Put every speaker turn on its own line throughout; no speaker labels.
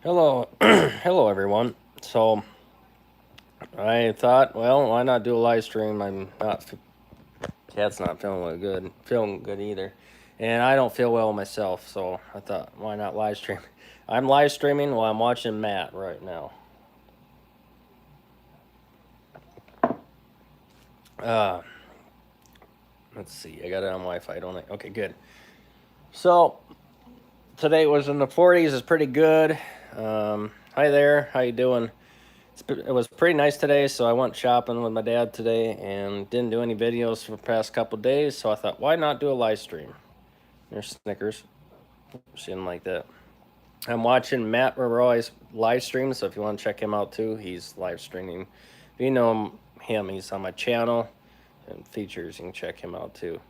Hello, hello everyone. So I thought, well, why not do a live stream? Cat's not feeling good either, and I don't feel well myself. So I thought, why not live stream? I'm live streaming while I'm watching Matt right now. Uh, let's see. I got it on Wi-Fi, don't I? Okay, good. So today was in the 40s. It's pretty good. Hi there. How you doing? It was pretty nice today, so I went shopping with my dad today and didn't do any videos for the past couple of days. So I thought, why not do a live stream? There's Snickers. She didn't like that. I'm watching Matt Roy's live stream, so if you want to check him out too, he's live streaming. If you know him, he's on my channel and features. You can check him out too.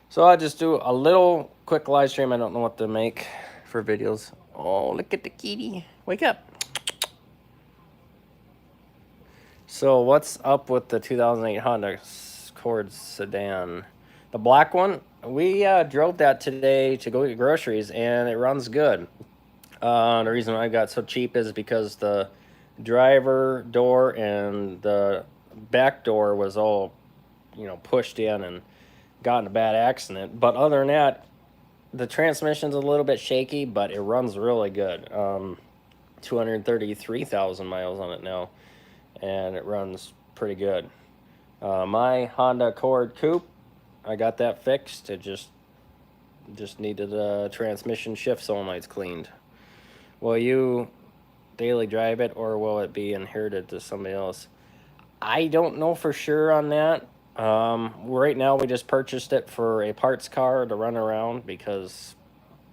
So I just do a little quick live stream. I don't know what to make for videos. Oh, look at the kitty. Wake up. So what's up with the 2008 Honda Accord sedan? The black one? We drove that today to go get groceries, and it runs good. The reason I got so cheap is because the driver door and the back door was all, pushed in and got in a bad accident. But other than that, the transmission's a little bit shaky, but it runs really good. 233,000 miles on it now, and it runs pretty good. My Honda Accord Coupe, I got that fixed. It just needed a transmission shift solenoids cleaned. Will you daily drive it, or will it be inherited to somebody else? I don't know for sure on that. Right now, we just purchased it for a parts car to run around because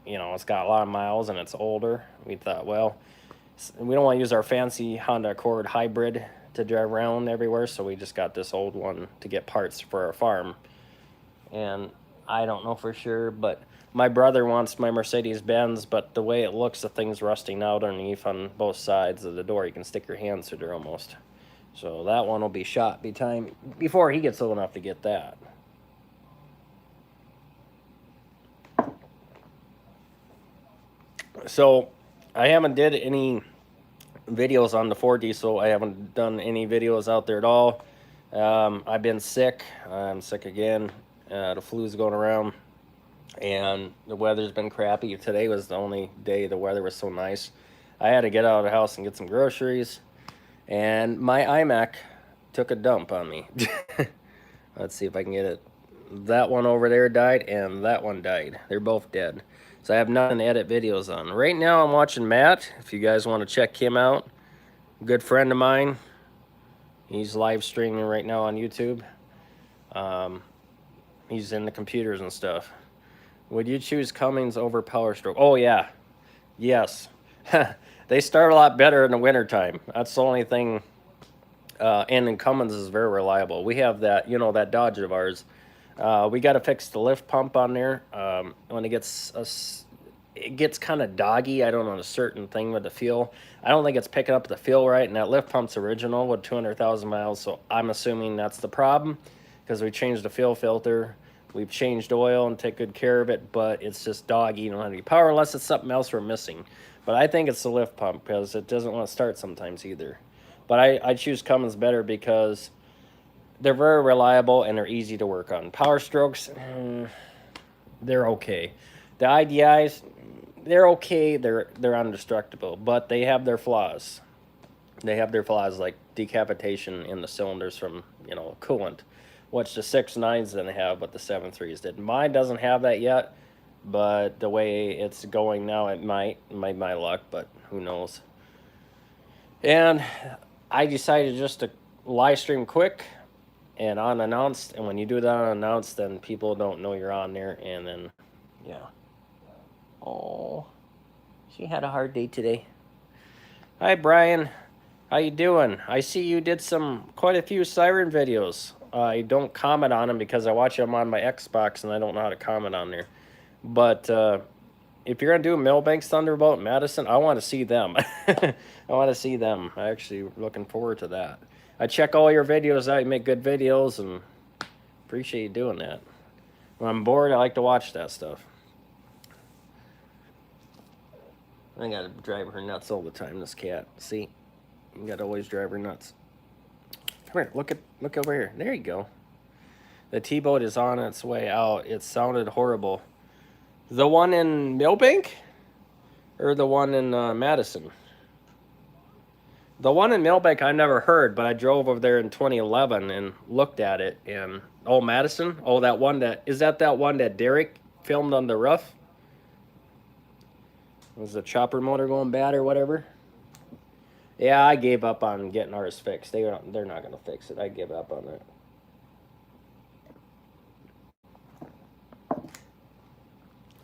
it's got a lot of miles and it's older. We thought, well, we don't want to use our fancy Honda Accord hybrid to drive around everywhere, so we just got this old one to get parts for our farm. And I don't know for sure, but my brother wants my Mercedes Benz, but the way it looks, the thing's rusting out underneath on both sides of the door. You can stick your hands through there almost. So that one will be shot before he gets old enough to get that. So I haven't did any videos on the Ford diesel. I haven't done any videos out there at all. I've been sick. I'm sick again. The flu's going around, and the weather's been crappy. Today was the only day the weather was so nice. I had to get out of the house and get some groceries, and my iMac took a dump on me. Let's see if I can get it. That one over there died, and that one died. They're both dead. So I have nothing to edit videos on. Right now I'm watching Matt. If you guys want to check him out, good friend of mine. He's live streaming right now on YouTube. Um, he's in the computers and stuff. Would you choose Cummins over Power Stroke? Oh, yeah. Yes. They start a lot better in the wintertime. That's the only thing. And then Cummins is very reliable. We have that Dodge of ours. We got to fix the lift pump on there. When it gets kind of doggy. I don't know, a certain thing with the fuel. I don't think it's picking up the fuel right, and that lift pump's original with 200,000 miles, so I'm assuming that's the problem because we changed the fuel filter. We've changed oil and take good care of it, but it's just doggy. You don't have any power unless it's something else we're missing. But I think it's the lift pump because it doesn't want to start sometimes either. But I choose Cummins better because they're very reliable and they're easy to work on. Power Strokes, they're okay. The IDIs, they're okay. They're indestructible, but they have their flaws. They have their flaws like decapitation in the cylinders from coolant, which the 6.9s didn't have, but the 7.3s did. Mine doesn't have that yet, but the way it's going now, it might my luck, but who knows. And I decided just to live stream quick and unannounced. And when you do that unannounced, then people don't know you're on there. And then, yeah. Oh, she had a hard day today. Hi, Brian. How you doing? I see you did quite a few siren videos. I don't comment on them because I watch them on my Xbox and I don't know how to comment on there. But if you're gonna do Millbanks Thunderbolt Madison, I want to see them. I want to see them. I actually looking forward to that. I check all your videos out. You make good videos, and appreciate you doing that. When I'm bored, I like to watch that stuff. I gotta drive her nuts all the time, this cat. See? You gotta always drive her nuts. Come here, look over here. There you go. The T-boat is on its way out. It sounded horrible. The one in Millbank? Or the one in Madison? The one in Millbank I never heard, but I drove over there in 2011 and looked at it. And oh, Madison? Oh, that one is that one that Derek filmed on the roof? Was the chopper motor going bad or whatever? Yeah, I gave up on getting ours fixed. They're not gonna fix it. I give up on it.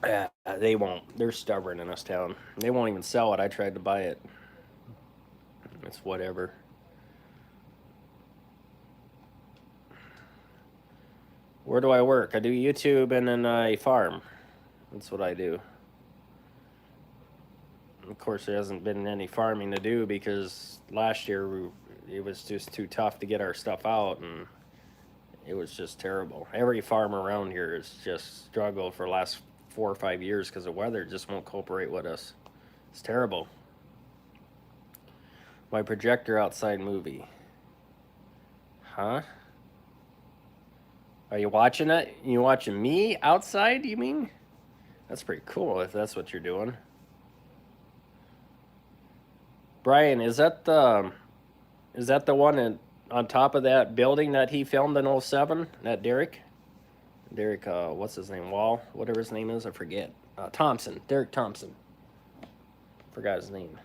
Yeah, they won't. They're stubborn in this town. They won't even sell it. I tried to buy it. It's whatever. Where do I work? I do YouTube and then I farm. That's what I do. Of course, there hasn't been any farming to do because last year it was just too tough to get our stuff out, and it was just terrible. Every farm around here has just struggled for the last 4 or 5 years because the weather just won't cooperate with us. It's terrible. My projector outside movie. Huh? Are you watching it? You watching me outside, you mean? That's pretty cool if that's what you're doing. Brian, is that the one on top of that building that he filmed in 07? That Derek? Derek, what's his name? Wall? Whatever his name is, I forget. Thompson. Derek Thompson. Forgot his name.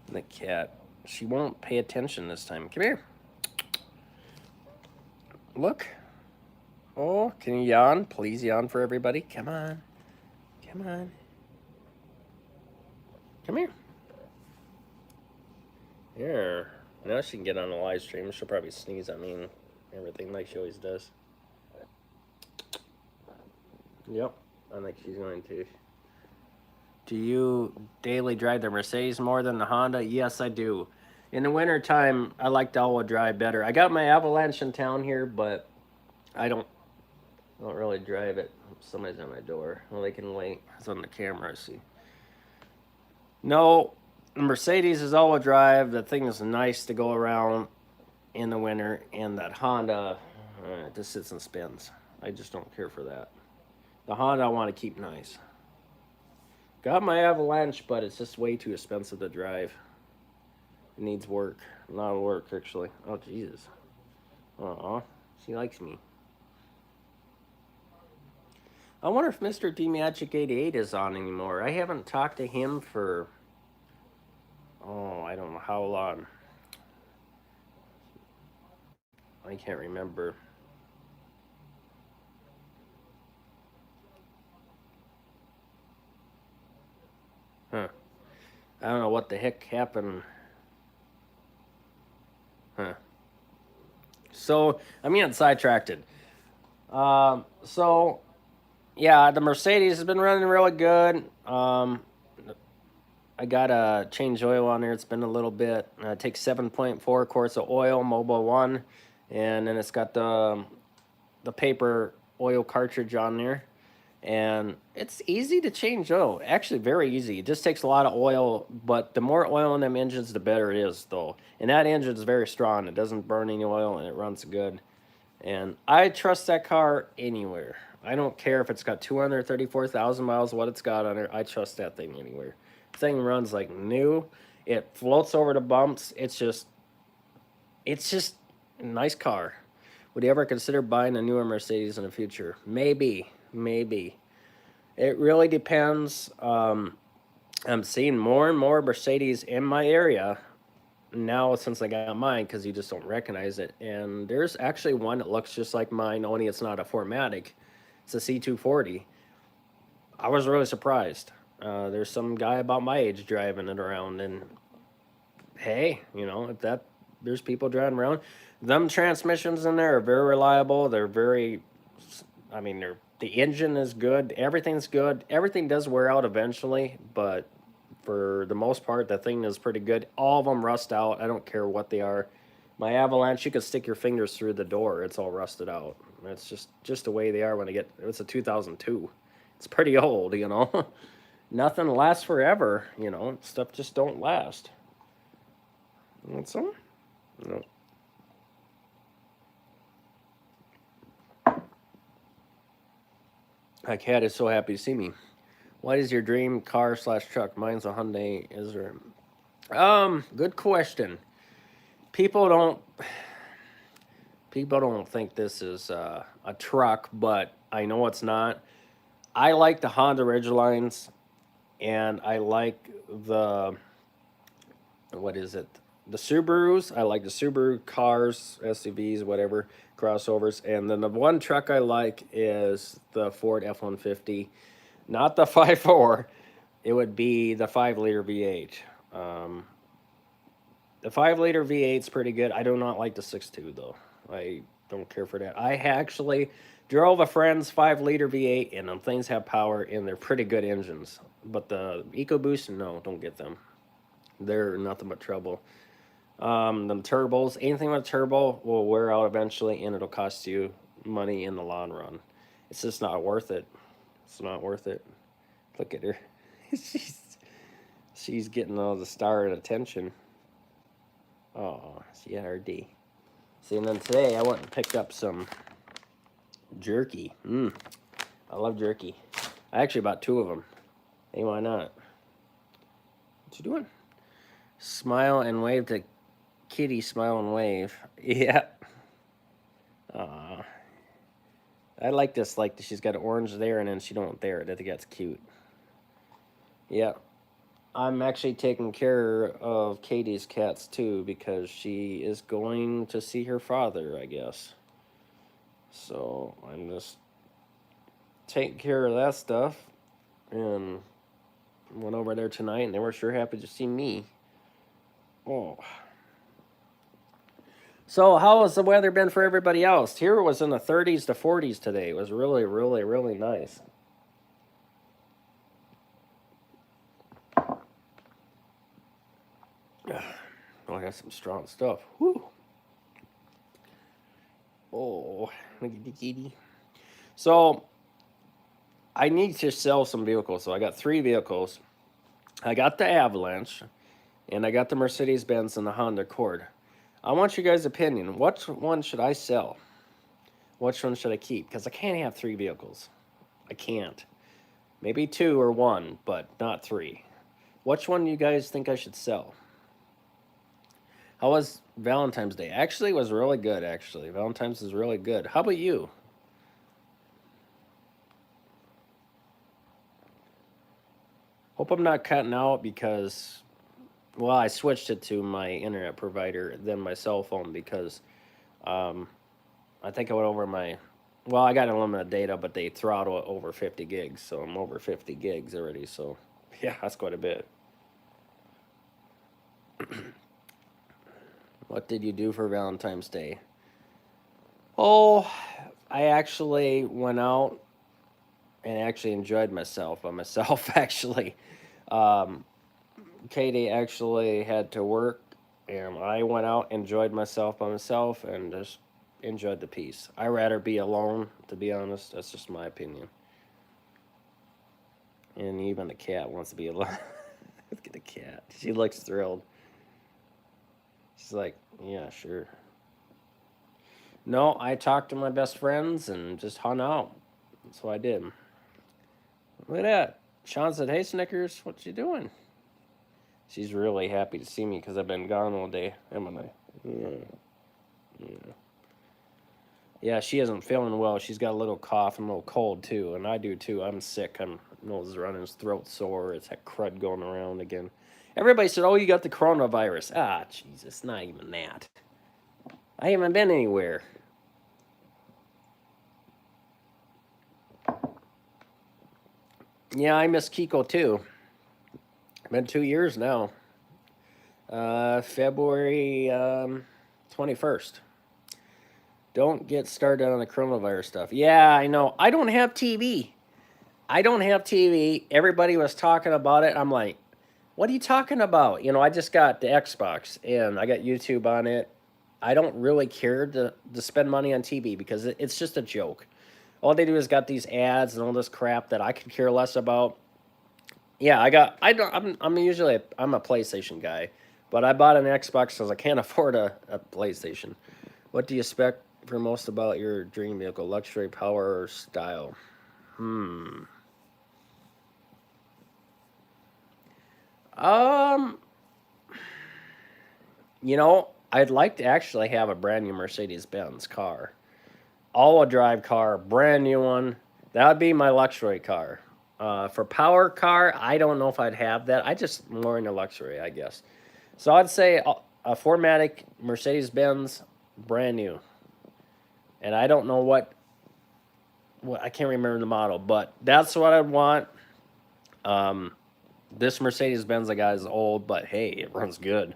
The cat. She won't pay attention this time. Come here. Look. Oh, can you yawn? Please yawn for everybody. Come on. Come on. Come here. Here. Now she can get on the live stream. She'll probably sneeze at me and everything like she always does. Yep. I think she's going to. Do you daily drive the Mercedes more than the Honda? Yes, I do. In the wintertime, I like the all-wheel drive better. I got my Avalanche in town here, but I don't really drive it. Somebody's at my door. Well, they can wait. It's on the camera, see. No, Mercedes is all-wheel drive. The thing is nice to go around in the winter, and that Honda just sits and spins. I just don't care for that. The Honda I want to keep nice. Got my Avalanche, but it's just way too expensive to drive. It needs work. A lot of work, actually. Oh, Jesus. Aw, she likes me. I wonder if Mr. DMagic88 is on anymore. I haven't talked to him for, I don't know how long. I can't remember. Huh. I don't know what the heck happened. Huh. So, I'm getting sidetracked. So, yeah, the Mercedes has been running really good. I got to change oil on there. It's been a little bit. It takes 7.4 quarts of oil, Mobil 1. And then it's got the paper oil cartridge on there. And it's easy to change oil. Actually, very easy. It just takes a lot of oil, but the more oil in them engines, the better it is, though. And that engine is very strong. It doesn't burn any oil, and it runs good. And I trust that car anywhere. I don't care if it's got 234,000 miles, what it's got on it. I trust that thing anywhere. The thing runs like new. It floats over the bumps. It's just a nice car. Would you ever consider buying a newer Mercedes in the future? Maybe. It really depends. I'm seeing more and more Mercedes in my area now since I got mine because you just don't recognize it. And there's actually one that looks just like mine, only it's not a 4MATIC. It's a C240. I was really surprised. There's some guy about my age driving it around, and hey, if there's people driving around. Them transmissions in there are very reliable. They're very, the engine is good. Everything's good. Everything does wear out eventually, but for the most part, the thing is pretty good. All of them rust out. I don't care what they are. My Avalanche, you could stick your fingers through the door. It's all rusted out. It's just the way they are when I get. It's a 2002. It's pretty old, you know. Nothing lasts forever, you know. Stuff just don't last. Want some? No. My cat is so happy to see me. What is your dream car / truck? Mine's a Hyundai. Is there? Good question. People don't think this is a truck, but I know it's not. I like the Honda Ridgelines, and I like the what is it? The Subarus. I like the Subaru cars, SUVs, whatever, crossovers. And then the one truck I like is the Ford F-150, not the 5.4. It would be the 5-liter V8. The 5-liter V8's pretty good. I do not like the 6.2 though. I don't care for that. I actually drove a friend's 5-liter V8, and them things have power, and they're pretty good engines. But the EcoBoost, no, don't get them. They're nothing but trouble. Them turbos, anything with a turbo will wear out eventually, and it'll cost you money in the long run. It's just not worth it. It's not worth it. Look at her. she's getting all the star and attention. Oh, she had her D. See, and then today I went and picked up some jerky. I love jerky. I actually bought 2 of them. Hey, why not? What you doing? Smile and wave to Kitty. Smile and wave. Yeah. I like this. Like, she's got orange there, and then she don't there. I think that's cute. Yeah. I'm actually taking care of Katie's cats, too, because she is going to see her father, I guess. So, I'm just taking care of that stuff. And went over there tonight, and they were sure happy to see me. Oh. So, how has the weather been for everybody else? Here it was in the 30s to 40s today. It was really, really, really nice. Oh, I got some strong stuff. Woo. Oh, look at the kitty. So, I need to sell some vehicles. So, I got 3 vehicles. I got the Avalanche, and I got the Mercedes-Benz and the Honda Accord. I want you guys' opinion. Which one should I sell? Which one should I keep? Because I can't have 3 vehicles. I can't. Maybe 2 or 1, but not 3. Which one do you guys think I should sell? How was Valentine's Day? Actually, it was really good, actually. Valentine's is really good. How about you? Hope I'm not cutting out because, well, I switched it to my internet provider, then my cell phone, because I think I went over my, well, I got unlimited data, but they throttle it over 50 gigs, so I'm over 50 gigs already, so yeah, that's quite a bit. What did you do for Valentine's Day? Oh, I actually went out and actually enjoyed myself by myself, actually. Katie actually had to work, and I went out, enjoyed myself by myself, and just enjoyed the peace. I'd rather be alone, to be honest. That's just my opinion. And even the cat wants to be alone. Look at the cat. She looks thrilled. She's like, yeah, sure. No, I talked to my best friends and just hung out. That's what I did. Look at that. Sean said, hey, Snickers, what you doing? She's really happy to see me because I've been gone all day, haven't I? Yeah. Yeah, she isn't feeling well. She's got a little cough and a little cold, too. And I do, too. I'm sick. I'm nose running, his throat sore. It's that crud going around again. Everybody said, oh, you got the coronavirus. Ah, Jesus, not even that. I haven't been anywhere. Yeah, I miss Kiko, too. Been 2 years now. February 21st. Don't get started on the coronavirus stuff. Yeah, I know. I don't have TV. Everybody was talking about it. I'm like, what are you talking about? You know, I just got the Xbox, and I got YouTube on it. I don't really care to spend money on TV because it's just a joke. All they do is got these ads and all this crap that I could care less about. Yeah, I don't I'm usually I'm a PlayStation guy, but I bought an Xbox because I can't afford a PlayStation. What do you expect for most about your dream vehicle? Luxury, power, or style? Hmm. Um, I'd like to actually have a brand new Mercedes Benz car. All-wheel drive car, brand new one. That would be my luxury car. For power car, I don't know if I'd have that. I just more into luxury, I guess. So I'd say a 4MATIC Mercedes Benz, brand new. And I don't know what I can't remember the model, but that's what I want. Um, this Mercedes Benz I got is old, but hey, it runs good.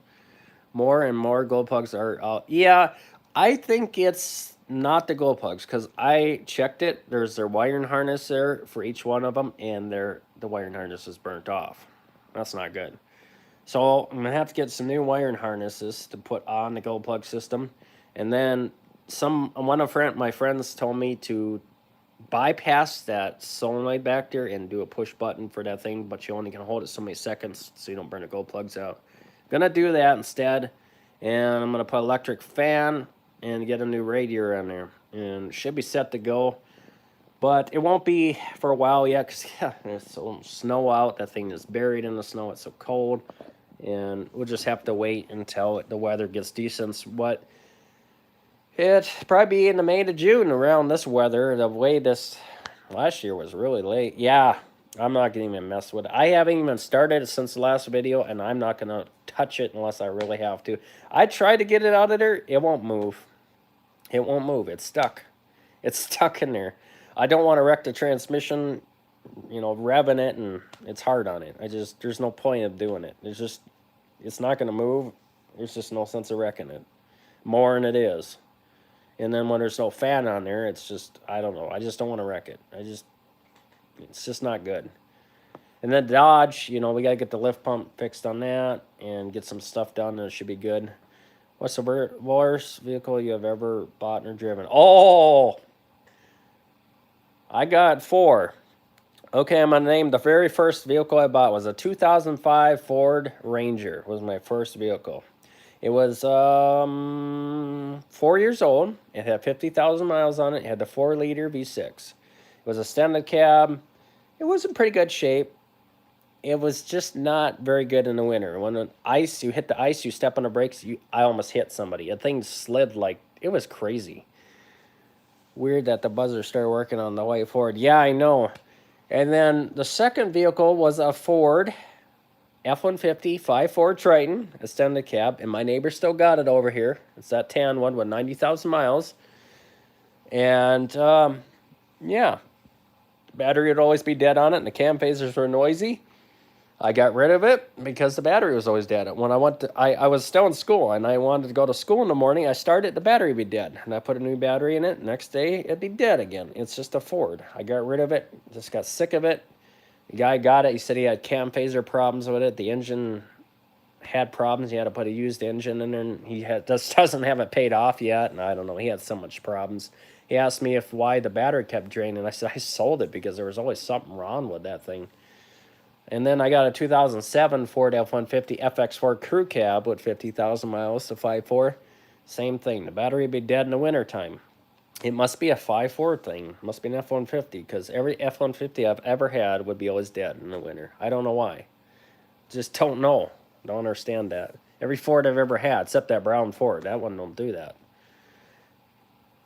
More and more gold plugs are out. Yeah, I think it's not the gold plugs because I checked it. There's their wiring harness there for each one of them, and the wiring harness is burnt off. That's not good. So I'm gonna have to get some new wiring harnesses to put on the gold plug system, and then my friends told me to bypass that solenoid back there and do a push button for that thing, but you only can hold it so many seconds so you don't burn the gold plugs out. Gonna do that instead, and I'm gonna put electric fan and get a new radiator on there, and should be set to go. But it won't be for a while yet because yeah, there's so snow out. That thing is buried in the snow. It's so cold, and we'll just have to wait until the weather gets decent. What it probably be in the May to June around this weather. The way this last year was really late. Yeah, I'm not gonna even mess with it. I haven't even started it since the last video, and I'm not gonna touch it unless I really have to. I tried to get it out of there. It won't move. It won't move. It's stuck. It's stuck in there. I don't want to wreck the transmission, revving it, and it's hard on it. There's no point of doing it. It's not gonna move. There's just no sense of wrecking it more than it is. And then when there's no fan on there, it's just, I don't know. I just don't want to wreck it. It's just not good. And then Dodge, we got to get the lift pump fixed on that and get some stuff done, and it should be good. What's the worst vehicle you have ever bought or driven? Oh, I got 4. Okay, I'm going to name the very first vehicle I bought was a 2005 Ford Ranger. Was my first vehicle. It was 4 years old. It had 50,000 miles on it. It had the 4-liter V6. It was a extended cab. It was in pretty good shape. It was just not very good in the winter. When you hit the ice, you step on the brakes, I almost hit somebody. The thing slid like, it was crazy. Weird that the buzzer started working on the white Ford. Yeah, I know. And then the second vehicle was a Ford F-150 5.4 Triton extended cab, and my neighbor still got it over here. It's that tan one with 90,000 miles. And, yeah, battery would always be dead on it, and the cam phasers were noisy. I got rid of it because the battery was always dead. When I was still in school, and I wanted to go to school in the morning. I started, the battery would be dead, and I put a new battery in it. Next day, it'd be dead again. It's just a Ford. I got rid of it, just got sick of it. The guy got it. He said he had cam phaser problems with it. The engine had problems. He had to put a used engine in there, and he doesn't have it paid off yet. And I don't know. He had so much problems. He asked me why the battery kept draining. I said I sold it because there was always something wrong with that thing. And then I got a 2007 Ford F-150 FX4 crew cab with 50,000 miles to 5.4. Same thing. The battery would be dead in the wintertime. It must be a 5.4 thing. It must be an F-150 because every F-150 I've ever had would be always dead in the winter. I don't know why. Just don't know. Don't understand that. Every Ford I've ever had, except that brown Ford, that one don't do that.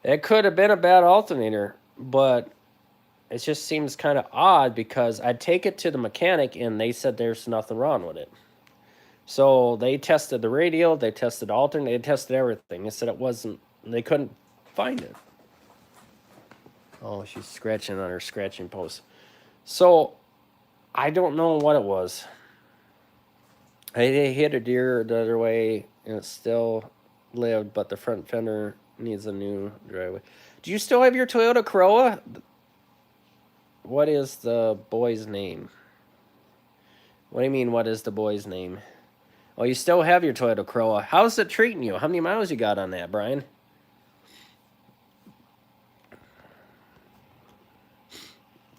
It could have been a bad alternator, but it just seems kind of odd because I'd take it to the mechanic and they said there's nothing wrong with it. So they tested the radial, they tested the alternator, they tested everything. They said it wasn't, they couldn't find it. Oh, she's scratching on her scratching post. So I don't know what it was. I hit a deer the other way and it still lived, but the front fender needs a new driveway. Do you still have your Toyota Corolla? What is the boy's name? What do you mean, what is the boy's name? Well, you still have your Toyota Corolla. How's it treating you? How many miles you got on that, Brian?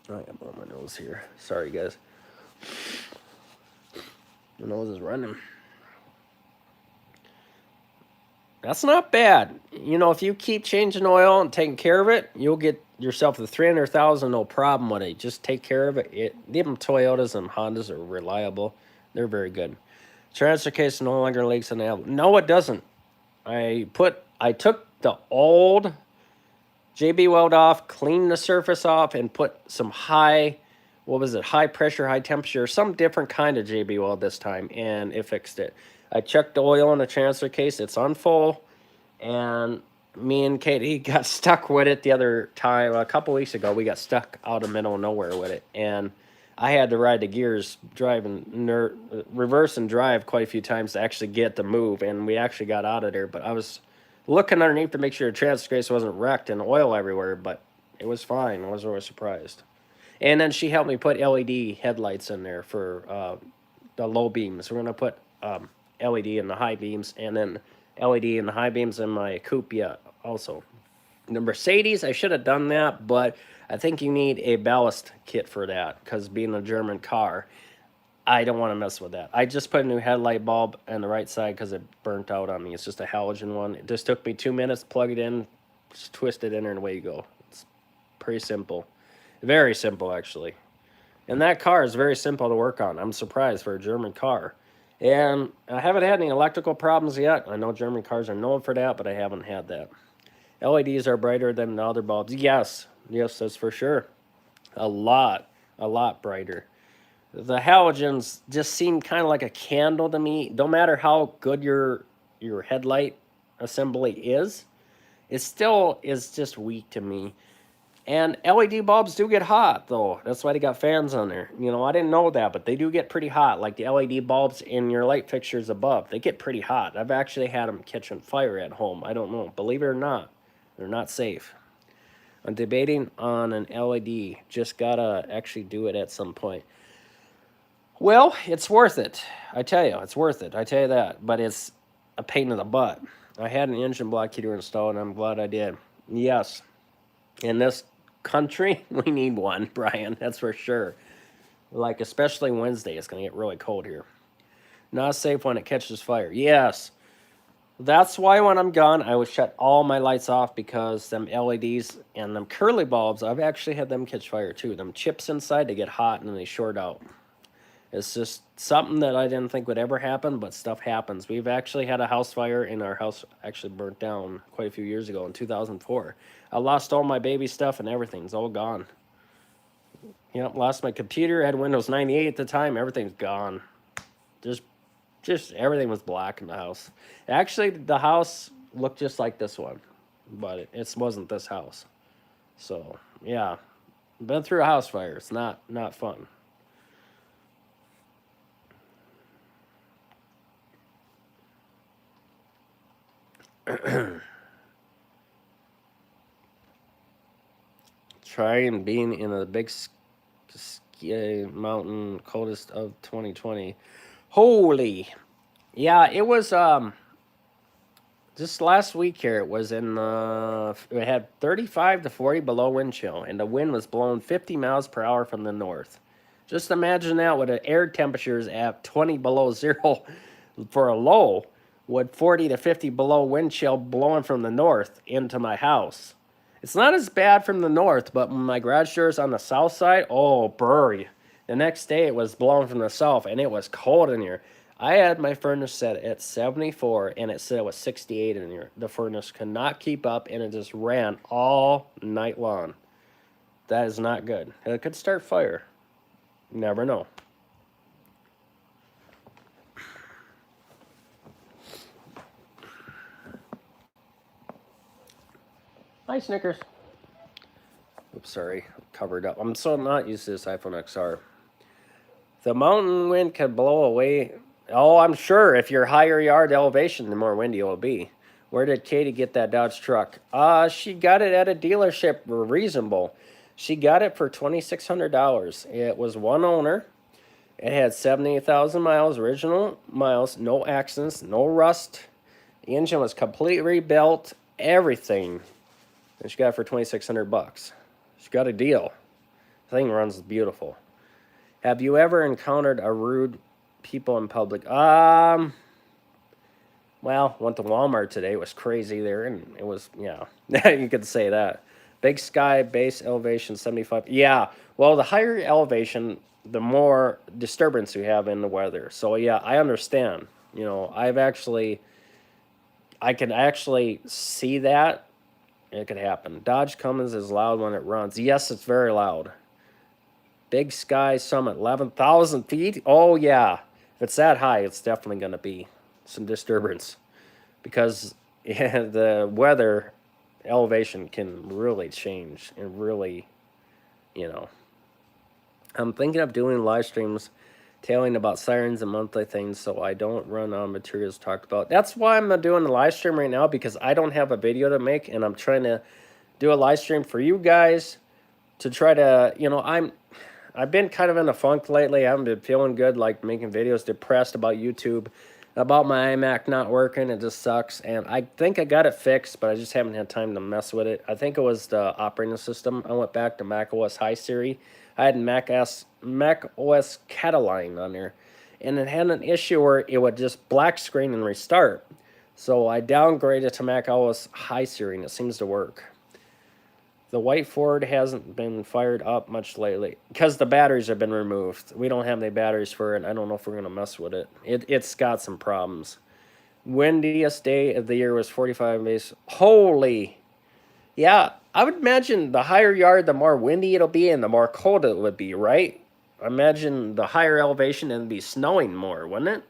I got blow my nose here. Sorry, guys. My nose is running. That's not bad. You know, if you keep changing oil and taking care of it, you'll get yourself the 300,000, no problem with it. Just take care of it. Them Toyotas and Hondas are reliable. They're very good. Transfer case no longer leaks in the album. No, it doesn't. I took the old JB Weld off, cleaned the surface off, and put some high pressure, high temperature, some different kind of JB Weld this time, and it fixed it. I checked the oil in the transfer case. It's on full, and me and Katie got stuck with it the other time. A couple weeks ago, we got stuck out of the middle of nowhere with it, and I had to ride the gears, reverse and drive quite a few times to actually get the move, and we actually got out of there. But I was looking underneath to make sure the transfer case wasn't wrecked and oil everywhere, but it was fine. I was really surprised. And then she helped me put LED headlights in there for the low beams. We're going to put LED in the high beams, and then LED in the high beams in my coupe also. The Mercedes, I should have done that, but I think you need a ballast kit for that, because being a German car, I don't want to mess with that. I just put a new headlight bulb on the right side because it burnt out on me. It's just a halogen one. It just took me 2 minutes, plug it in, just twist it in there, and away you go. It's pretty simple. Very simple, actually. And that car is very simple to work on. I'm surprised for a German car. And I haven't had any electrical problems yet. I know German cars are known for that, but I haven't had that. LEDs are brighter than the other bulbs. Yes, that's for sure. A lot brighter. The halogens just seem kind of like a candle to me. No matter how good your headlight assembly is, it still is just weak to me. And LED bulbs do get hot, though. That's why they got fans on there. You know, I didn't know that, but they do get pretty hot. Like the LED bulbs in your light fixtures above, they get pretty hot. I've actually had them catching fire at home. I don't know. Believe it or not, they're not safe. I'm debating on an LED. Just gotta actually do it at some point. Well, it's worth it. I tell you, it's worth it. I tell you that. But it's a pain in the butt. I had an engine block heater installed, and I'm glad I did. Yes. In this country, we need one, Brian. That's for sure. Like, especially Wednesday, it's going to get really cold here. Not safe when it catches fire. Yes. That's why when I'm gone, I would shut all my lights off, because them LEDs and them curly bulbs, I've actually had them catch fire too. Them chips inside, they get hot and then they short out. It's just something that I didn't think would ever happen, but stuff happens. We've actually had a house fire, and our house actually burnt down quite a few years ago in 2004. I lost all my baby stuff and everything. It's all gone. Yep, lost my computer. I had Windows 98 at the time. Everything's gone. Just everything was black in the house. Actually, the house looked just like this one, but it wasn't this house. So, yeah. Been through a house fire. It's not fun. Trying being in a big ski mountain coldest of 2020. Holy, yeah, it was just last week here. It was in it had 35 to 40 below wind chill, and the wind was blowing 50 miles per hour from the north. Just imagine that with the air temperatures at 20 below zero for a low, with 40 to 50 below wind chill blowing from the north into my house. It's not as bad from the north, but when my garage door is on the south side, oh, burr. The next day it was blowing from the south, and it was cold in here. I had my furnace set at 74, and it said it was 68 in here. The furnace could not keep up, and it just ran all night long. That is not good. It could start fire. You never know. Hi, Snickers. Oops, sorry. Covered up. I'm so not used to this iPhone XR. The mountain wind can blow away. Oh, I'm sure if you're higher yard elevation, the more windy it will be. Where did Katie get that Dodge truck? She got it at a dealership, reasonable. She got it for $2,600. It was one owner, It had 78,000 miles, original miles, no accidents, no rust. The engine was completely rebuilt, everything. And she got it for $2,600. She got a deal. The thing runs beautiful. Have you ever encountered a rude people in public? Well, went to Walmart today. It was crazy there, and it was, yeah, you could say that. Big sky, base elevation 75. Yeah, well, the higher elevation, the more disturbance you have in the weather. So yeah, I understand. You know, I can actually see that. It could happen. Dodge Cummins is loud when it runs. Yes, it's very loud. Big Sky Summit, 11,000 feet. Oh yeah, if it's that high, it's definitely going to be some disturbance because yeah, the weather elevation can really change and really, you know. I'm thinking of doing live streams telling about sirens and monthly things so I don't run on materials talked about. That's why I'm doing the live stream right now, because I don't have a video to make, and I'm trying to do a live stream for you guys to try to, you know, I've been kind of in a funk lately. I haven't been feeling good, like making videos, depressed about YouTube, about my iMac not working. It just sucks. And I think I got it fixed, but I just haven't had time to mess with it. I think it was the operating system. I went back to Mac OS High Siri. I had Mac OS Catalina on there, and it had an issue where it would just black screen and restart. So I downgraded to Mac OS High Siri, and it seems to work. The white Ford hasn't been fired up much lately because the batteries have been removed. We don't have any batteries for it. I don't know if we're going to mess with it. It's got some problems. Windiest day of the year was 45 days. Holy. Yeah, I would imagine the higher yard, the more windy it'll be and the more cold it would be, right? I imagine the higher elevation and it'd be snowing more, wouldn't it?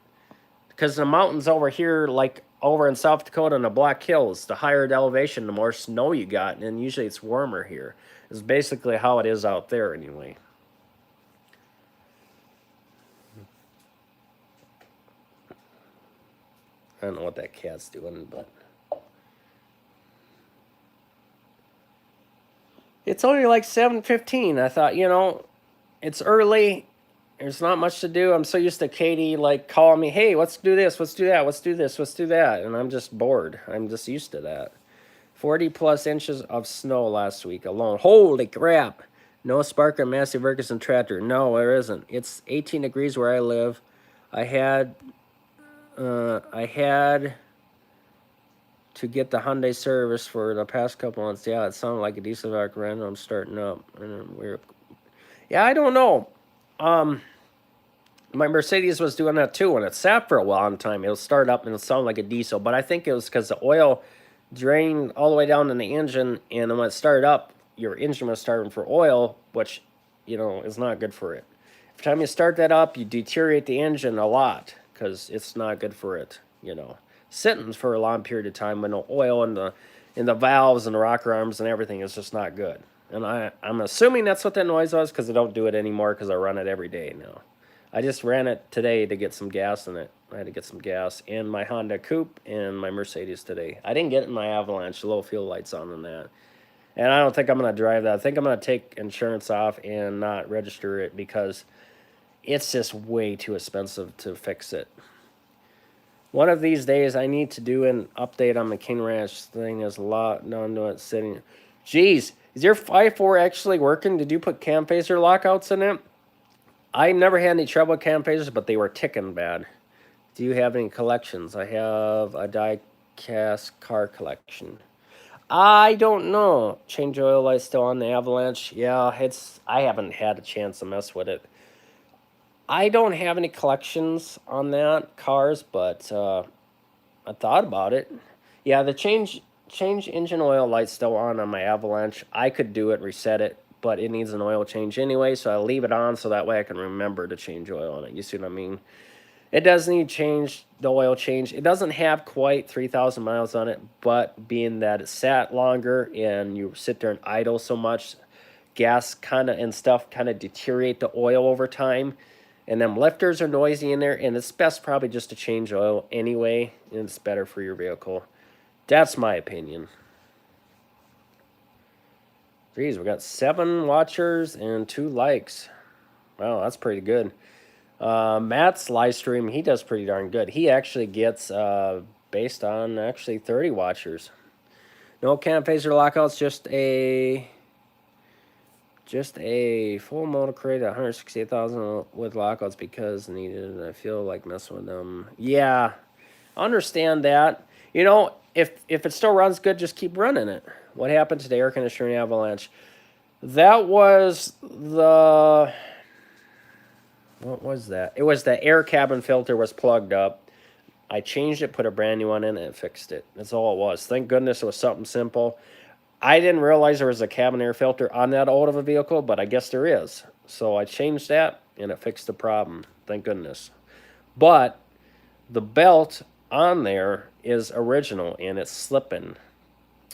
Because the mountains over here, like over in South Dakota in the Black Hills, the higher the elevation, the more snow you got, and usually it's warmer here. It's basically how it is out there anyway. I don't know what that cat's doing, but it's only like 7:15. I thought, you know, it's early. There's not much to do. I'm so used to Katie like calling me, hey, let's do this, let's do that, let's do this, let's do that. And I'm just bored. I'm just used to that. 40 plus inches of snow last week alone. Holy crap. No Sparker Massey Ferguson tractor. No, there isn't. It's 18 degrees where I live. I had to get the Hyundai service for the past couple months. Yeah, it sounded like a diesel referendum starting up. Yeah, I don't know. My Mercedes was doing that too, and it sat for a long time. It'll start up and it'll sound like a diesel, but I think it was because the oil drained all the way down in the engine, and then when it started up, your engine was starting for oil, which, you know, is not good for it. Every time you start that up, you deteriorate the engine a lot because it's not good for it, you know. Sitting for a long period of time with no oil in the valves and the rocker arms and everything is just not good. And I'm assuming that's what that noise was because I don't do it anymore because I run it every day now. I just ran it today to get some gas in it. I had to get some gas in my Honda Coupe and my Mercedes today. I didn't get it in my Avalanche, the low fuel lights on in that. And I don't think I'm going to drive that. I think I'm going to take insurance off and not register it because it's just way too expensive to fix it. One of these days, I need to do an update on the King Ranch thing. There's a lot done to it sitting. Geez, is your 5.4 actually working? Did you put cam phaser lockouts in it? I never had any trouble with cam phasers, but they were ticking bad. Do you have any collections? I have a die-cast car collection. I don't know. Change oil light still on the Avalanche. Yeah, I haven't had a chance to mess with it. I don't have any collections on that cars, but I thought about it. Yeah, the change engine oil light still on my Avalanche. I could do it, reset it, but it needs an oil change anyway, so I leave it on so that way I can remember to change oil on it. You see what I mean? It does need the oil change. It doesn't have quite 3,000 miles on it, but being that it sat longer and you sit there and idle so much, gas and stuff kind of deteriorate the oil over time. And them lifters are noisy in there, and it's best probably just to change oil anyway, and it's better for your vehicle. That's my opinion. Geez, we got 7 watchers and 2 likes. Wow, that's pretty good. Matt's live stream, he does pretty darn good. He actually gets based on actually 30 watchers. No cam phaser lockouts, just a full motor crate at 168,000 with lockouts because needed. I feel like messing with them. Yeah, understand that. You know, if it still runs good, just keep running it. What happened to the air conditioner avalanche? That was the... What was that? It was the air cabin filter was plugged up. I changed it, put a brand new one in, and it fixed it. That's all it was. Thank goodness it was something simple. I didn't realize there was a cabin air filter on that old of a vehicle, but I guess there is. So I changed that, and it fixed the problem. Thank goodness. But the belt on there is original, and it's slipping,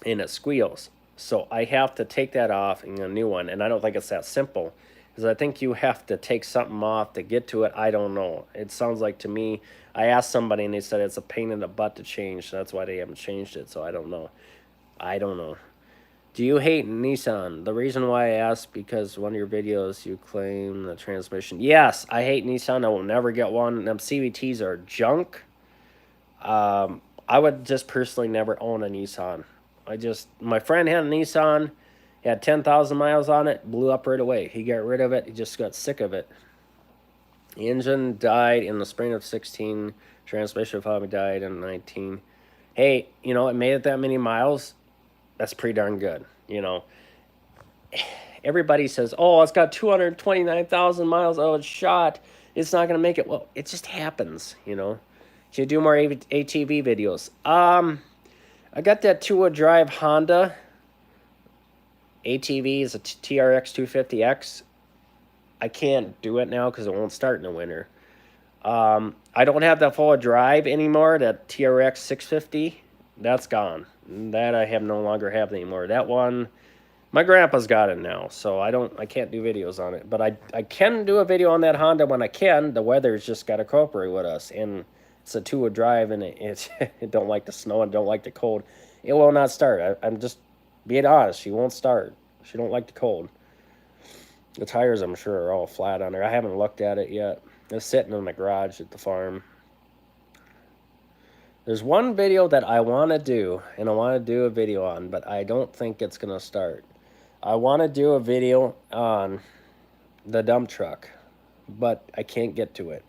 and it squeals. So I have to take that off and a new one, and I don't think it's that simple. Because I think you have to take something off to get to it. I don't know. It sounds like to me, I asked somebody, and they said it's a pain in the butt to change. So that's why they haven't changed it, so I don't know. I don't know. Do you hate Nissan? The reason why I asked, because one of your videos you claim the transmission. Yes, I hate Nissan. I will never get one. Them CVTs are junk. I would just personally never own a Nissan. My friend had a Nissan. He had 10,000 miles on it. Blew up right away. He got rid of it. He just got sick of it. The engine died in the spring of 16. Transmission probably died in 19. Hey, you know, it made it that many miles. That's pretty darn good, you know. Everybody says, oh, it's got 229,000 miles. Oh, it's shot. It's not going to make it. Well, it just happens, you know. Should do more ATV videos. I got that two-wheel drive Honda ATV. Is a TRX 250X. I can't do it now because it won't start in the winter. I don't have that full drive anymore, that TRX 650. That's gone. That I no longer have anymore. That one, my grandpa's got it now, so I can't do videos on it. But I can do a video on that Honda when I can. The weather's just got to cooperate with us, and it's a two-wheel drive, and it don't like the snow and don't like the cold. It will not start. I'm just being honest. She won't start. She don't like the cold. The tires, I'm sure, are all flat on her. I haven't looked at it yet. It's sitting in my garage at the farm. There's one video that I want to do, and I want to do a video on, but I don't think it's going to start. I want to do a video on the dump truck, but I can't get to it.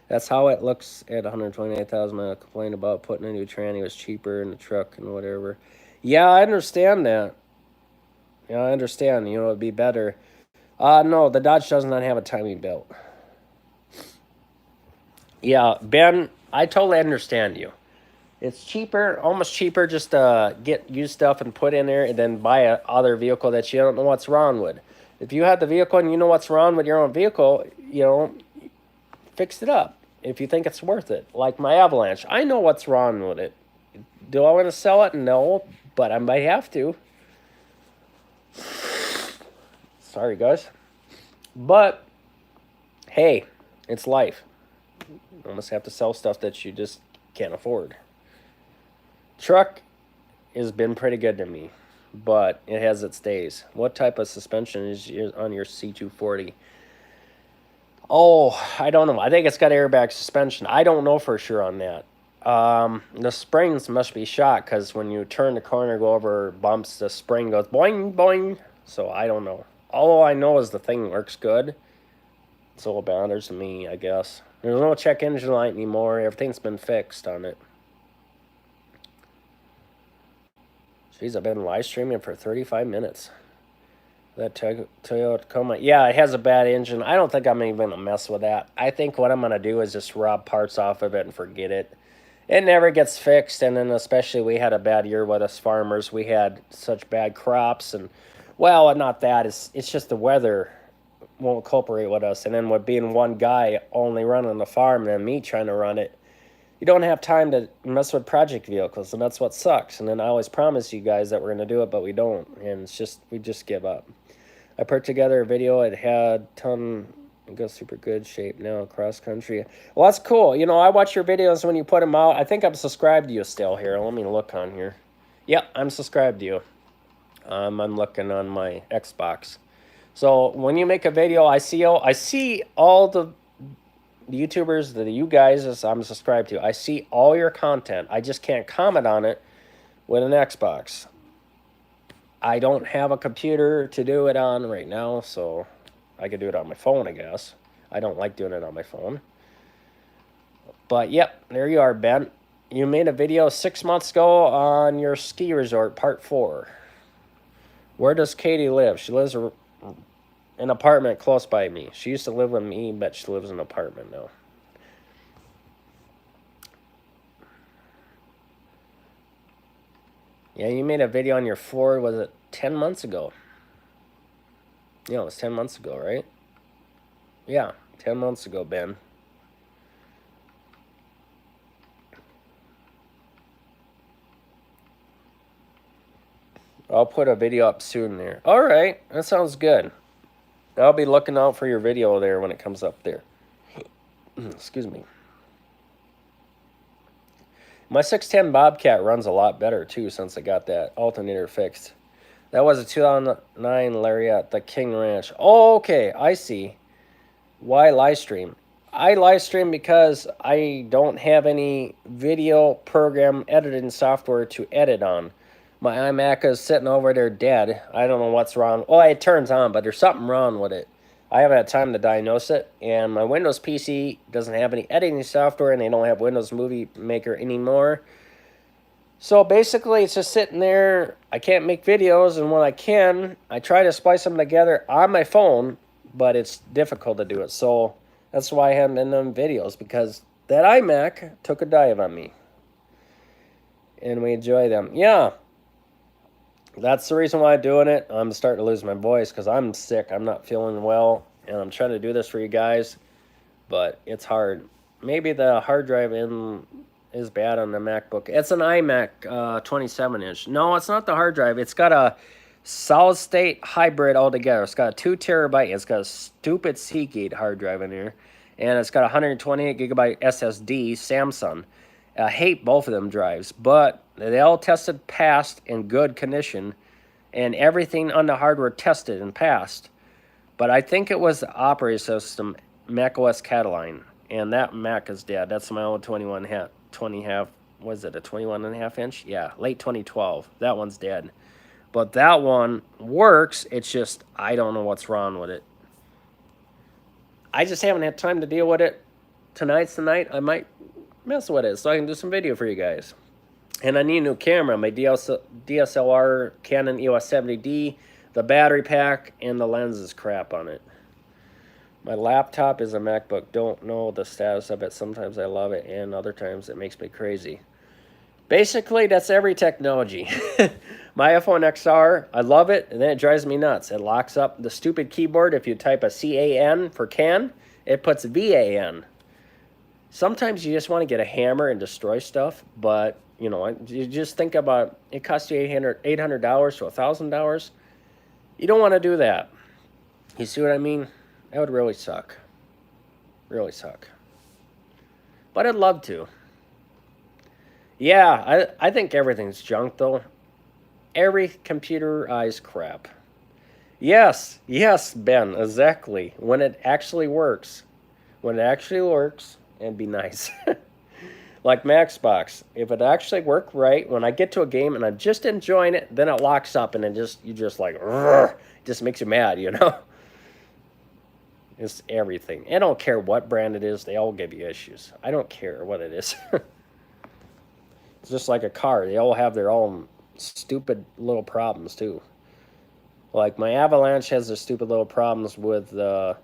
That's how it looks at 128,000. I complained about putting a new tranny was cheaper in the truck and whatever. Yeah, I understand that. Yeah, I understand. You know, it'd be better. No, the Dodge does not have a timing belt. Yeah, Ben, I totally understand you. It's cheaper, almost cheaper, just to get used stuff and put in there and then buy a other vehicle that you don't know what's wrong with. If you have the vehicle and you know what's wrong with your own vehicle, you know, fix it up if you think it's worth it. Like my Avalanche, I know what's wrong with it. Do I want to sell it? No, but I might have to. Sorry, guys. But, hey, it's life. You almost have to sell stuff that you just can't afford. Truck has been pretty good to me, but it has its days. What type of suspension is on your C240? Oh, I don't know. I think it's got airbag suspension. I don't know for sure on that. The springs must be shot because when you turn the corner, go over bumps, the spring goes boing, boing. So I don't know. All I know is the thing works good. It's all bounders to me, I guess. There's no check engine light anymore. Everything's been fixed on it. Jeez, I've been live streaming for 35 minutes. That Toyota Tacoma. Yeah, it has a bad engine. I don't think I'm even going to mess with that. I think what I'm going to do is just rob parts off of it and forget it. It never gets fixed, and then especially we had a bad year with us farmers. We had such bad crops, and, well, not that. It's just the weather won't cooperate with us. And then with being one guy only running the farm and then me trying to run it, you don't have time to mess with project vehicles, and that's what sucks. And then I always promise you guys that we're going to do it, but we don't, and we just give up. I put together a video. It had it goes super good shape now, cross country. Well, that's cool. You know, I watch your videos when you put them out. I think I'm subscribed to you still here. Let me look on here. Yep, I'm subscribed to you. I'm looking on my Xbox. So when you make a video, I see all the the YouTubers, the you guys as I'm subscribed to, I see all your content. I just can't comment on it with an Xbox. I don't have a computer to do it on right now, so I could do it on my phone, I guess. I don't like doing it on my phone. But yep, there you are, Ben. You made a video 6 months ago on your ski resort, part 4. Where does Katie live? She lives in an apartment close by me. She used to live with me, but she lives in an apartment now. Yeah, you made a video on your Ford, was it 10 months ago? Yeah, it was 10 months ago, right? Yeah, 10 months ago, Ben. I'll put a video up soon there. All right, that sounds good. I'll be looking out for your video there when it comes up there. Excuse me. My 610 Bobcat runs a lot better, too, since I got that alternator fixed. That was a 2009 Lariat, the King Ranch. Oh, okay, I see. Why live stream? I live stream because I don't have any video program editing software to edit on. My iMac is sitting over there dead. I don't know what's wrong. Well, it turns on, but there's something wrong with it. I haven't had time to diagnose it, and my Windows PC doesn't have any editing software, and they don't have Windows Movie Maker anymore. So basically, it's just sitting there. I can't make videos, and when I can, I try to splice them together on my phone, but it's difficult to do it. So that's why I haven't been doing videos, because that iMac took a dive on me. And we enjoy them. Yeah. That's the reason why I'm doing it. I'm starting to lose my voice because I'm sick. I'm not feeling well, and I'm trying to do this for you guys, but it's hard. Maybe the hard drive is bad on the MacBook. It's an iMac 27-inch. No, it's not the hard drive. It's got a solid-state hybrid altogether. It's got a 2 terabyte. It's got a stupid Seagate hard drive in here, and it's got a 128 gigabyte SSD Samsung. I hate both of them drives, but they all tested passed in good condition, and everything on the hardware tested and passed. But I think it was the operating system, macOS Catalina, and that Mac is dead. That's my old 20 half, was it a 21.5 inch? Yeah, late 2012. That one's dead. But that one works. It's just, I don't know what's wrong with it. I just haven't had time to deal with it. Tonight's the night. I might mess with it so I can do some video for you guys. And I need a new camera. My DSLR Canon EOS 70D, the battery pack, and the lens is crap on it. My laptop is a MacBook. Don't know the status of it. Sometimes I love it, and other times it makes me crazy. Basically, that's every technology. My iPhone XR, I love it, and then it drives me nuts. It locks up the stupid keyboard. If you type a CAN for can, it puts VAN. Sometimes you just want to get a hammer and destroy stuff, but, you know, you just think about it costs you $800 to $1,000. You don't want to do that. You see what I mean? That would really suck. Really suck. But I'd love to. Yeah, I think everything's junk, though. Every computerized crap. Yes, Ben, exactly. When it actually works. When it actually works. And be nice. Like Maxbox. If it actually worked right, when I get to a game and I'm just enjoying it, then it locks up and you just like, it just makes you mad, you know? It's everything. I don't care what brand it is, they all give you issues. I don't care what it is. It's just like a car. They all have their own stupid little problems, too. Like my Avalanche has their stupid little problems with the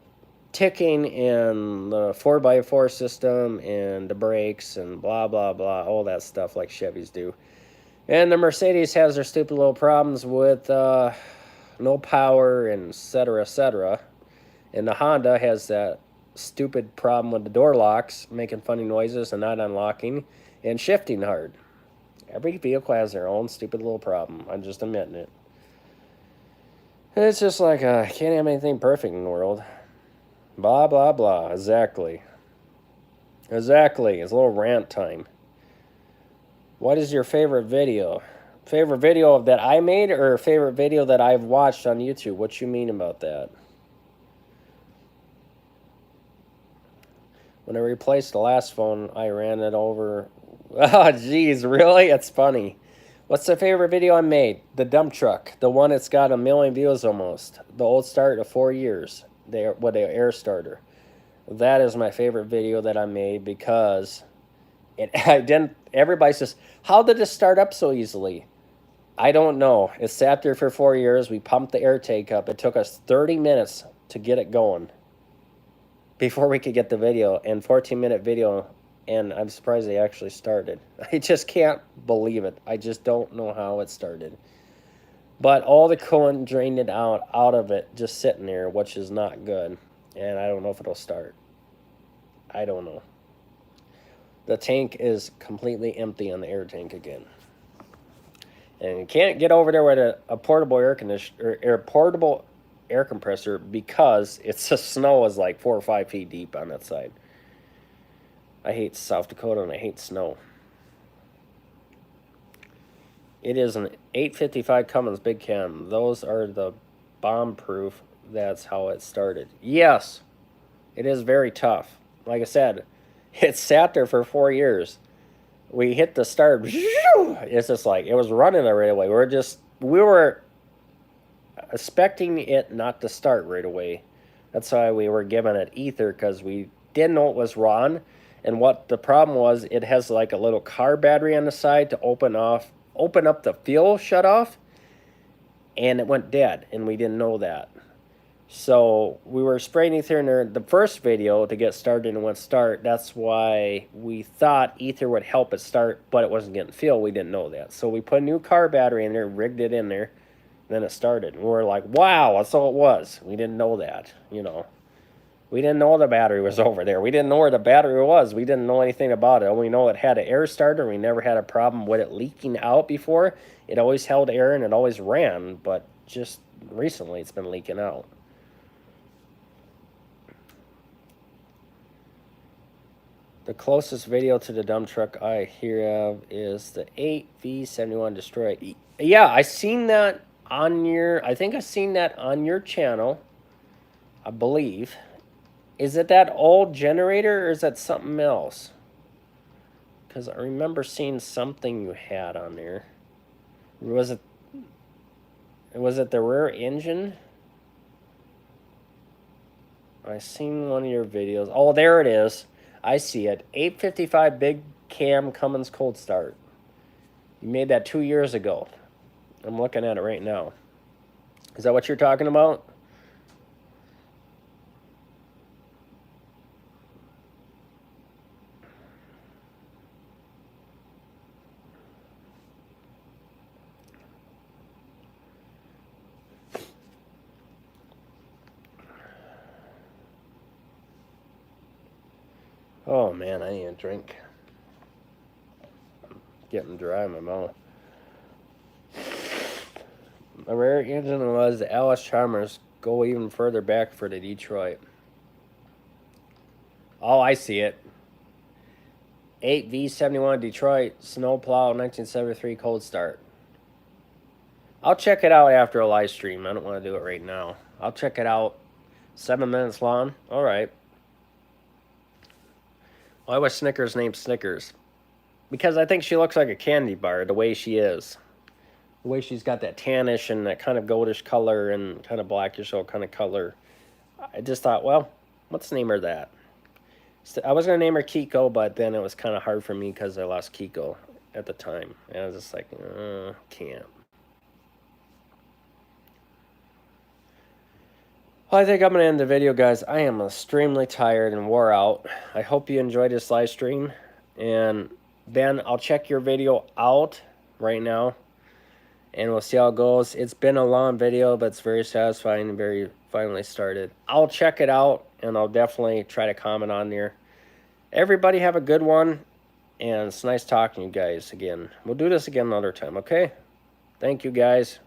ticking in the 4x4 system and the brakes and blah, blah, blah, all that stuff like Chevys do. And the Mercedes has their stupid little problems with no power and et cetera. And the Honda has that stupid problem with the door locks, making funny noises and not unlocking, and shifting hard. Every vehicle has their own stupid little problem. I'm just admitting it. It's just like, I can't have anything perfect in the world. Blah, blah, blah. Exactly. Exactly. It's a little rant time. What is your favorite video? Favorite video that I made or favorite video that I've watched on YouTube? What you mean about that? When I replaced the last phone, I ran it over. Oh, geez, really? It's funny. What's the favorite video I made? The dump truck. The one that's got 1 million views almost. The old start of 4 years. With the air starter. That is my favorite video that I made because I didn't. Everybody says, how did it start up so easily? I don't know. It sat there for 4 years. We pumped the air tank up. It took us 30 minutes to get it going before we could get the video, and 14-minute video, and I'm surprised they actually started. I just can't believe it. I just don't know how it started. But all the coolant drained it out of it, just sitting there, which is not good. And I don't know if it'll start. I don't know. The tank is completely empty on the air tank again. And you can't get over there with a portable air conditioner or portable air compressor because the snow is like 4 or 5 feet deep on that side. I hate South Dakota and I hate snow. It is an 855 Cummins Big Cam. Those are the bomb proof. That's how it started. Yes, it is very tough. Like I said, it sat there for 4 years. We hit the start. It's just like it was running right away. We were expecting it not to start right away. That's why we were giving it ether, because we didn't know it was wrong. And what the problem was, it has like a little car battery on the side to open up the fuel shut off, and it went dead, and we didn't know that. So we were spraying ether in there, the first video to get started, and it went start. That's why we thought ether would help it start, but it wasn't getting fuel. We didn't know that. So we put a new car battery in there, rigged it in there, then it started. And we were like, wow, that's all it was. We didn't know that, you know. We didn't know the battery was over there. We didn't know where the battery was. We didn't know anything about it. We know it had an air starter. We never had a problem with it leaking out before. It always held air and it always ran, but just recently it's been leaking out. The closest video to the dump truck I hear of is the 8V71 Destroy. Yeah, I seen that on your, I think I seen that on your channel, I believe. Is it that old generator or is that something else? Because I remember seeing something you had on there. Was it the rear engine? I seen one of your videos. Oh, there it is. I see it. 855 Big Cam Cummins Cold Start. You made that 2 years ago. I'm looking at it right now. Is that what you're talking about? Oh man, I need a drink. Getting dry in my mouth. My rear engine was the LS Chalmers. Go even further back for the Detroit. Oh, I see it. 8V71 Detroit Snowplow 1973 Cold Start. I'll check it out after a live stream. I don't want to do it right now. I'll check it out. 7 minutes long. All right. Why was Snickers named Snickers? Because I think she looks like a candy bar, the way she is. The way she's got that tannish and that kind of goldish color and kind of blackish kind of color. I just thought, well, let's name her that. I was going to name her Kiko, but then it was kind of hard for me because I lost Kiko at the time. And I was just like, can't. Well, I think I'm going to end the video, guys. I am extremely tired and wore out. I hope you enjoyed this live stream. And Ben, I'll check your video out right now. And we'll see how it goes. It's been a long video, but it's very satisfying and very finally started. I'll check it out, and I'll definitely try to comment on there. Everybody have a good one. And it's nice talking to you guys again. We'll do this again another time, okay? Thank you, guys.